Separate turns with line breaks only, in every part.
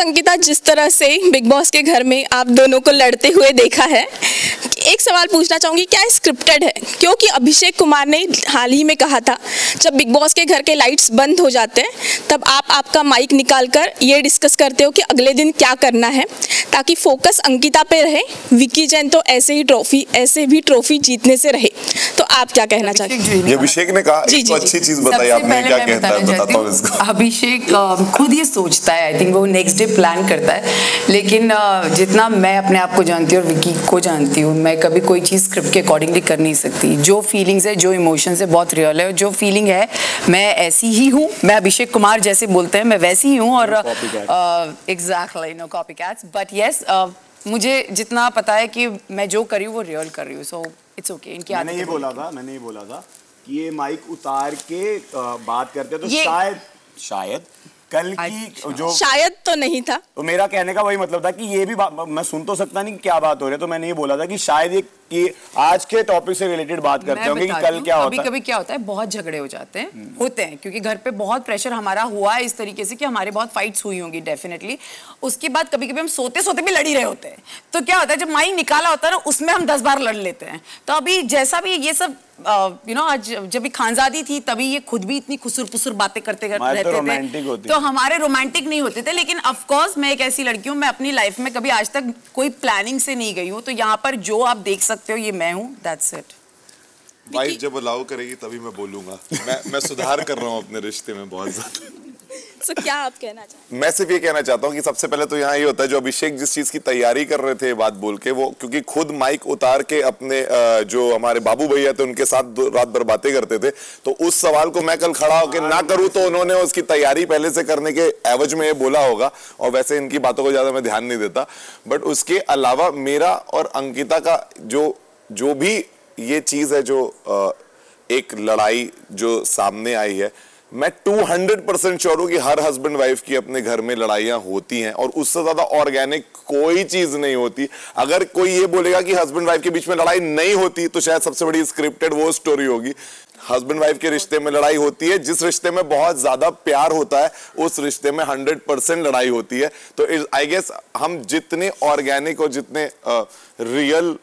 अंकिता, जिस तरह से बिग बॉस के घर में आप दोनों को लड़ते हुए देखा है, एक सवाल पूछना चाहूँगी, क्या स्क्रिप्टेड है? क्योंकि अभिषेक कुमार ने हाल ही में कहा था, जब बिग बॉस के घर के लाइट्स बंद हो जाते हैं तब आप आपका माइक निकाल कर ये डिस्कस करते हो कि अगले दिन क्या करना है, ताकि फोकस अंकिता पे रहे। विकी जैन तो ऐसे भी ट्रॉफी जीतने से रहे। तो आप क्या कहना चाहते हैं?
ये अभिषेक ने कहा एक तो अच्छी चीज बताई आपने, क्या कहता है बताता हूँ इसको।
अभिषेक खुद ये सोचता है, आई थिंक वो नेक्स्ट डे प्लान करता है, लेकिन जितना मैं अपने आप को जानती हूँ और विकी को जानती हूँ, मैं कभी कोई चीज़ स्क्रिप्ट के अकॉर्डिंगली कर नहीं सकती। जो फीलिंग्स है, जो इमोशंस है, बहुत रियल है। जो फीलिंग है मैं ऐसी ही हूँ, मैं अभिषेक कुमार जैसे बोलते हैं मैं वैसी ही हूँ। और exactly no copy cats, but yes मुझे जितना पता है कि मैं जो कर रही हूँ वो रियल कर रही हूँ, सो इट्स ओके। इनकी
मैंने ये बोला था कि ये माइक उतार के बात करते तो शायद कल की जो
शायद तो नहीं था,
तो मेरा कहने का वही मतलब था कि ये भी मैं सुन तो सकता नहीं कि क्या बात हो रही है, तो मैंने ये बोला था कि शायद ये कि आज के टॉपिक से रिलेटेड बात करते होंगे कि कल क्या होता है।
कभी क्या होता है, बहुत झगड़े हो जाते हैं क्योंकि घर पे बहुत प्रेशर हमारा हुआ है इस तरीके से कि हमारे बहुत फाइट्स हुई होंगी डेफिनेटली। उसके बाद कभी कभी हम सोते सोते भी लड़ ही रहे होते हैं, तो क्या होता है जब माइक निकाला होता है ना उसमें हम 10 बार लड़ लेते हैं। तो अभी जैसा भी ये सब आज जब भी खानजादी थी तभी ये खुद भी इतनी खुसुर पुसुर बातें करते रहते थे, तो हमारे रोमांटिक नहीं होते थे। लेकिन ऑफ कोर्स मैं एक ऐसी लड़की हूँ, मैं अपनी लाइफ में कभी आज तक कोई प्लानिंग से नहीं गई हूँ, तो यहाँ पर जो आप देख सकते हो ये मैं हूँ, दैट्स इट।
वाइफ जब अलाउ करेगी तभी मैं बोलूंगा। मैं सुधार कर रहा हूँ अपने रिश्ते में बहुत ज्यादा।
So, क्या आप कहना चाहते हैं?
मैं सिर्फ ये कहना चाहता हूँ कि सबसे पहले तो यहाँ ये होता है, जो अभिषेक जिस चीज की तैयारी कर रहे थे बात बोल के, वो क्योंकि खुद माइक उतार के अपने जो हमारे बाबू भैया थे उनके साथ रात भर बातें करते थे, तो उस सवाल को मैं कल खड़ा होकर ना करूँ तो उन्होंने उसकी तैयारी पहले से करने के एवज में ये बोला होगा। और वैसे इनकी बातों को ज्यादा मैं ध्यान नहीं देता, बट उसके अलावा मेरा और अंकिता का जो भी ये चीज है, जो एक लड़ाई जो सामने आई है, मैं 200% श्योर हूं कि हर हस्बैंड वाइफ की अपने घर में लड़ाइयां होती हैं और उससे ज्यादा ऑर्गेनिक कोई चीज नहीं होती। अगर कोई ये बोलेगा कि हस्बैंड वाइफ के बीच में लड़ाई नहीं होती तो शायद सबसे बड़ी स्क्रिप्टेड वो स्टोरी होगी। हस्बैंड वाइफ के रिश्ते में लड़ाई होती है, जिस रिश्ते में बहुत ज्यादा प्यार होता है उस रिश्ते में 100% लड़ाई होती है। तो आई गेस हम जितने ऑर्गेनिक और जितने रियल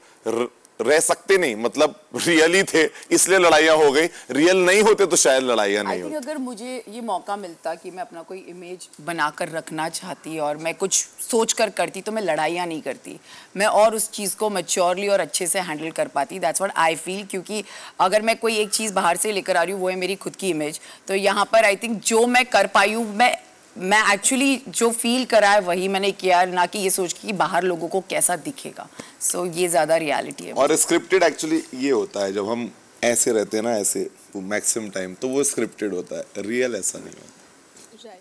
रह सकते नहीं, मतलब रियल ही थे इसलिए लड़ाइयां हो गई, रियल नहीं होते तो शायद लड़ाइयां नहीं होती।
अगर मुझे ये मौका मिलता कि मैं अपना कोई इमेज बनाकर रखना चाहती और मैं कुछ सोच कर करती तो मैं लड़ाइयां नहीं करती, मैं और उस चीज़ को मैच्योरली और अच्छे से हैंडल कर पाती। That's what I feel. क्योंकि अगर मैं कोई एक चीज़ बाहर से लेकर आ रही हूँ वो है मेरी खुद की इमेज, तो यहाँ पर आई थिंक जो मैं कर पाई हूँ, मैं एक्चुअली जो फील करा है वही मैंने किया, ना कि ये सोच कि बाहर लोगों को कैसा दिखेगा। सो ये ज़्यादा रियलिटी है।
और स्क्रिप्टेड एक्चुअली ये होता है, जब हम ऐसे रहते हैं ना, ऐसे मैक्सिमम टाइम, तो वो स्क्रिप्टेड होता है, रियल ऐसा नहीं होता।